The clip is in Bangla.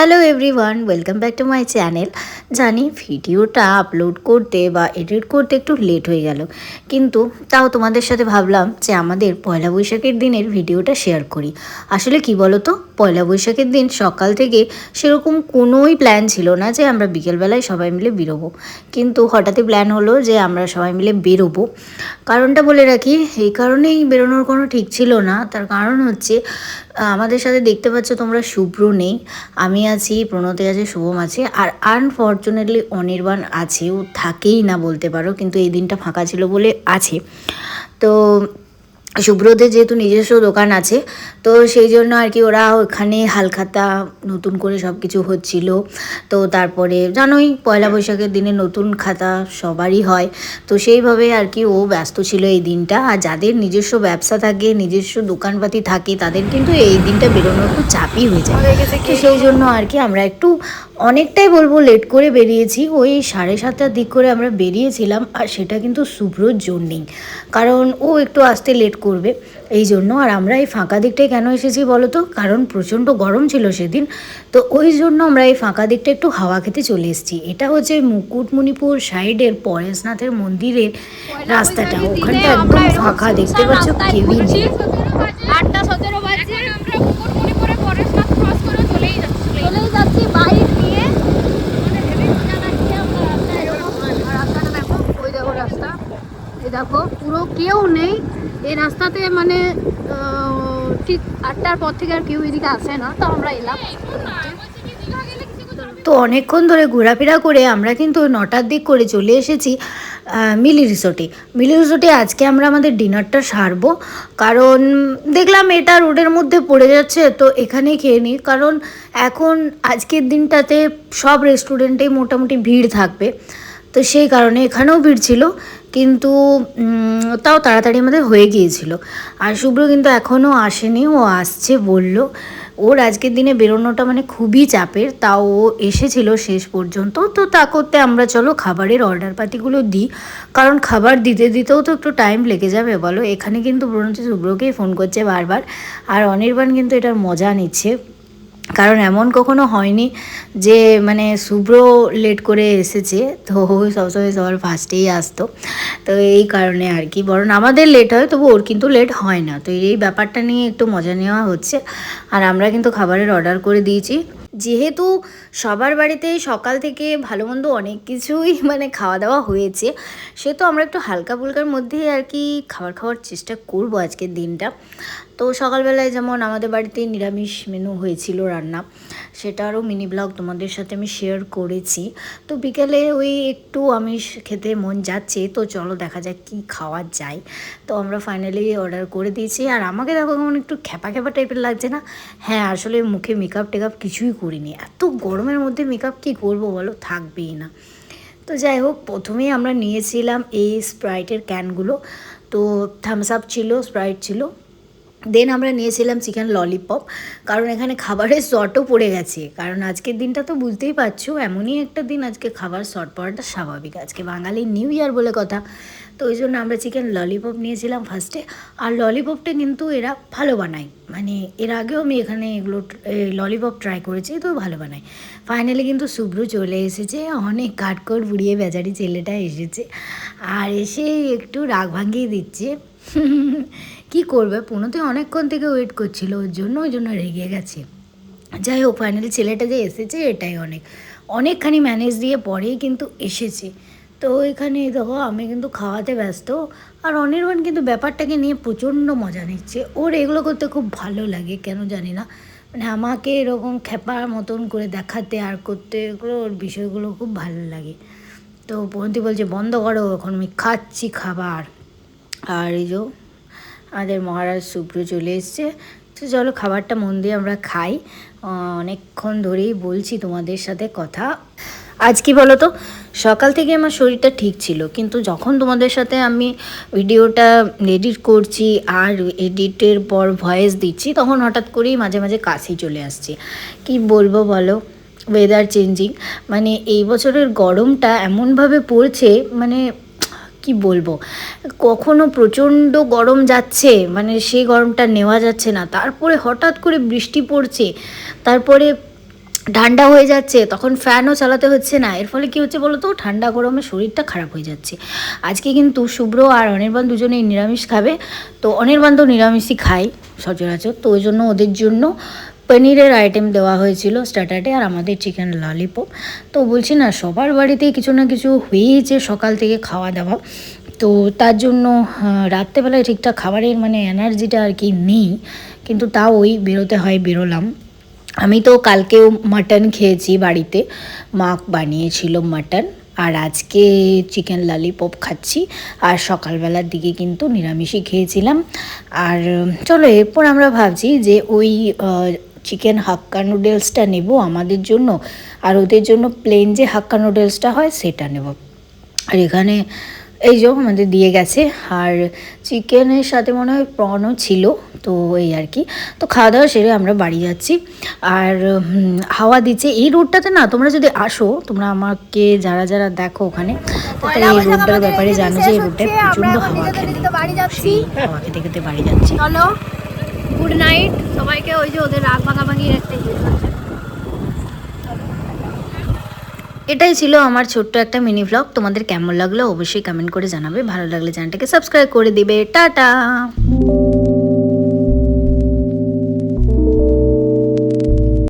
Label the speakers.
Speaker 1: Hello everyone, welcome back to my channel. জানি ভিডিওটা আপলোড করতে বা এডিট করতে একটু লেট হয়ে গেল, কিন্তু তাও তোমাদের সাথে ভাবলাম যে আমাদের পয়লা বৈশাখের দিনের ভিডিওটা শেয়ার করি। আসলে কি বলো তো, পয়লা বৈশাখের দিন সকাল থেকে সেরকম কোনোই প্ল্যান ছিল না যে আমরা বিকেলবেলায় সবাই মিলে বেরোবো, কিন্তু হঠাৎই প্ল্যান হলো যে আমরা সবাই মিলে বেরোবো। কারণটা বলে রাখি, এই কারণেই বেরোনোর কোনো ঠিক ছিল না। তার কারণ হচ্ছে আমাদের সাথে দেখতে পাচ্ছ তোমরা, শুভ্র নেই, আমি আছি, প্রণতি আছে, শুভম আছে, আর আনফর্চুনেটলি অনির্বাণ আছে। ও থাকেই না বলতে পারো, কিন্তু এই দিনটা ফাঁকা ছিল বলে আছে। তো শুভ্রদের যেহেতু নিজস্ব দোকান আছে, তো সেই জন্য আর কি ওরা ওখানে হালখাতা নতুন করে সব কিছু হচ্ছিল। তো তারপরে জানোই পয়লা বৈশাখের দিনে নতুন খাতা সবারই হয়, তো সেইভাবে আর কি ও ব্যস্ত ছিল এই দিনটা। আর যাদের নিজস্ব ব্যবসা থাকে, নিজস্ব দোকানপাতি থাকে, তাদের কিন্তু এই দিনটা বেরোনো একটু চাপই হয়ে যায়। তো সেই জন্য আর কি আমরা একটু অনেকটাই বলবো লেট করে বেরিয়েছি। ওই 7:30টার দিক করে আমরা বেরিয়েছিলাম, আর সেটা কিন্তু শুভ্রর জন্যেই, কারণ ও একটু আসতে লেট করবে এই জন্য। আর আমরা এই ফাঁকা দিকটায় কেন এসেছি বলো তো, কারণ প্রচণ্ড গরম ছিল সেদিন, তো ওই জন্য আমরা এই ফাঁকা দিকটা একটু হাওয়া খেতে চলে এসেছি। এটা হচ্ছে মুকুটমণিপুর সাইডের পরেশনাথের মন্দিরের রাস্তাটা, ওখানটা একদম ফাঁকা, দেখতে পাচ্ছ কেউই নেই।
Speaker 2: 8:17 বাজে আমরা মুকুটমণিপুরে পরেশনাথ ক্রস করে চলেই যাচ্ছি বাইক নিয়ে। মানে হেভি মজা লাগছে। আমরা রাস্তায় এরকম, রাস্তাটা দেখো, ওই দেখো রাস্তা, এই দেখো পুরো কেউ নেই এই রাস্তাতে। মানে ঠিক 8টার পর থেকে আর কেউ এদিকে আসে না, তো আমরা এলাম।
Speaker 1: তো অনেকক্ষণ ধরে ঘোরাফেরা করে আমরা কিন্তু 9টার দিক করে চলে এসেছি মিলি রিসোর্টে। মিলি রিসোর্টে আজকে আমরা আমাদের ডিনারটা সারবো, কারণ দেখলাম এটা রোডের মধ্যে পড়ে যাচ্ছে, তো এখানেই খেয়ে নিই। কারণ এখন আজকের দিনটাতে সব রেস্টুরেন্টেই মোটামুটি ভিড় থাকবে, তো সেই কারণে এখানেও ভিড় ছিল, কিন্তু তাও তাড়াতাড়ি আমাদের হয়ে গিয়েছিল। আর শুভ্র কিন্তু এখনও আসেনি, ও আসছে বলল। ওর আজকের দিনে বেরোনোটা মানে খুবই চাপের, তাও ও এসেছিল শেষ পর্যন্ত। তো তা করতে আমরা চলো খাবারের অর্ডার পাতিগুলো দিই, কারণ খাবার দিতে দিতেও তো একটু টাইম লেগে যাবে বলো। এখানে কিন্তু বরঞ্চ শুভ্রকেই ফোন করছে বারবার, আর অনির্বাণ কিন্তু এটার মজা নিচ্ছে, কারণ এমন কখনো হয়নি যে মানে শুভ্র লেট করে এসেছে, তো সবসময় সবার ফার্স্টেই আসতো। তো এই কারণে আর কি, বরং আমাদের লেট হয় তবু ওর কিন্তু লেট হয় না। তো এই ব্যাপারটা নিয়ে একটু মজা নেওয়া হচ্ছে। আর আমরা কিন্তু খাবারের অর্ডার করে দিয়েছি, যেহেতু সবার বাড়িতেই সকাল থেকে ভালো মন্দ অনেক কিছুই মানে খাওয়া দাওয়া হয়েছে, সে তো আমরা একটু হালকা ফুলকার মধ্যেই আর কি খাবার খাওয়ার চেষ্টা করব আজকের দিনটা। তো সকালবেলায় যেমন আমাদের বাড়িতে নিরামিষ মেনু হয়েছিল রান্না, সেটারও মিনি ব্লগ তোমাদের সাথে আমি শেয়ার করেছি। তো বিকেলে ওই একটু আমিষ খেতে মন যাচ্ছে, তো চলো দেখা যাক কী খাওয়া যায়। তো আমরা ফাইনালি অর্ডার করে দিয়েছি। আর আমাকে দেখো কেমন একটু খ্যাপা খ্যাপা টাইপের লাগছে না? হ্যাঁ, আসলে মুখে মেকআপ টেকআপ কিছুই করিনি, এত গরমের মধ্যে মেকআপ কী করবো বলো, থাকবেই না। তো যাই হোক, প্রথমেই আমরা নিয়েছিলাম এই স্প্রাইটের ক্যানগুলো, তো থামস আপ ছিল, স্প্রাইট ছিল। দেন আমরা নিয়েছিলাম চিকেন ললিপপ, কারণ এখানে খাবারের শর্টও পড়ে গেছে, কারণ আজকের দিনটা তো বুঝতেই পারছো এমনই একটা দিন, আজকে খাবার শর্ট পড়াটা স্বাভাবিক, আজকে বাঙালি নিউ ইয়ার বলে কথা। তো ওই জন্য আমরা চিকেন ললিপপ নিয়েছিলাম ফার্স্টে। আর ললিপপটা কিন্তু এরা ভালো বানায়, মানে এর আগেও আমি এখানে এগুলো ললিপপ ট্রাই করেছি, তো ভালো বানায়। ফাইনালি কিন্তু শুভ্র চলে এসেছে, অনেক কাঠকড় বুড়িয়ে বেচারি ছেলেটা এসেছে, আর এসে একটু রাগ ভাঙিয়ে দিচ্ছে। কি করবে, পুনোতে অনেকক্ষণ থেকে ওয়েট করছিল ওর জন্য, ওই জন্য রেগে গেছে। যাই হোক, ফাইনালি ছেলেটা যে এসেছে এটাই অনেকখানি ম্যানেজ দিয়ে পরেই কিন্তু এসেছে। তো এখানে দেখো আমি কিন্তু খাওয়াতে ব্যস্ত, আর অনির্বাণ কিন্তু ব্যাপারটাকে নিয়ে প্রচণ্ড মজা নিচ্ছে। ওর এগুলো করতে খুব ভালো লাগে, কেন জানি না, মানে আমাকে এরকম খ্যাপার মতন করে দেখাতে আর করতে, এগুলো ওর বিষয়গুলো খুব ভালো লাগে। তো পন্থী বলছে বন্ধ করো, এখন আমি খাচ্ছি খাবার। আর এই যে আমাদের মহারাজ শুভ্র চলে এসছে। তো চলো খাবারটা মন দিয়ে আমরা খাই, অনেকক্ষণ ধরেই বলছি তোমাদের সাথে কথা। আজ কি বলো তো, সকাল থেকে আমার শরীরটা ঠিক ছিল, কিন্তু যখন তোমাদের সাথে আমি ভিডিওটা এডিট করছি আর এডিটের পর ভয়েস দিচ্ছি, তখন হঠাৎ করেই মাঝে মাঝে কাশি চলে আসছে। কি বলবো বলো, ওয়েদার চেঞ্জিং, মানে এই বছরের গরমটা এমনভাবে পড়ছে, মানে কি বলবো, কখনো প্রচণ্ড গরম যাচ্ছে, মানে সেই গরমটা নেওয়া যাচ্ছে না, তারপরে হঠাৎ করে বৃষ্টি পড়ছে, তারপরে ঠান্ডা হয়ে যাচ্ছে, তখন ফ্যানও চালাতে হচ্ছে না। এর ফলে কী হচ্ছে বলো তো, ঠান্ডা গরমে শরীরটা খারাপ হয়ে যাচ্ছে। আজকে কিন্তু শুভ্র আর অনির্বাণ দুজনেই নিরামিষ খাবে। তো অনির্বাণ তো নিরামিষই খায় সচরাচর, তো ওই জন্য ওদের জন্য পনিরের আইটেম দেওয়া হয়েছিল স্টার্টারে, আর আমাদের চিকেন ললিপপ। তো বলছি না, সবার বাড়িতেই কিছু না কিছু হয়েইছে সকাল থেকে খাওয়া দাওয়া। তো তার জন্য রাত্রেবেলায় ঠিকঠাক খাবারের মানে এনার্জিটা আর কি নেই, কিন্তু তাও ওই বেরোতে হয়, বেরোলাম। আমি তো কালকেও মাটন খেয়েছি বাড়িতে, মা বানিয়েছিল মাটন, আর আজকে চিকেন ললিপপ খাচ্ছি। আর সকালবেলার দিকে কিন্তু নিরামিষই খেয়েছিলাম। আর চলো এরপর আমরা ভাবছি যে ওই চিকেন হাক্কা নুডলসটা নেব আমাদের জন্য, আর ওদের জন্য প্লেন যে হাক্কা নুডলসটা হয় সেটা নেব। আর এখানে এই যে আমাদের দিয়ে গেছে, আর চিকেনের সাথে মনে হয় প্রনও ছিল। তো এই আর কি, তো খাওয়া দাওয়া সেরে আমরা বাড়ি যাচ্ছি। আর হাওয়া দিচ্ছে এই রোডটাতে না, তোমরা যদি আসো, তোমরা আমাকে যারা যারা দেখো ওখানে, তাহলে এই রোডটার ব্যাপারে জানো যে এই রোডটায় প্রচণ্ড হাওয়া খেতে, সেই হাওয়া খেতে খেতে বাড়ি যাচ্ছি।
Speaker 2: চলো, গুড নাইট সবাইকে। ওই যে ওদের রাগ ভাঙাভাঙির একটা ইয়ে চলছে।
Speaker 1: এটাই ছিল আমার ছোট্ট একটা মিনি ভ্লগ। তোমাদের কেমন লাগলো অবশ্যই কমেন্ট করে জানাবে, ভালো লাগলে চ্যানেলটাকে সাবস্ক্রাইব করে দিবে। টাটা।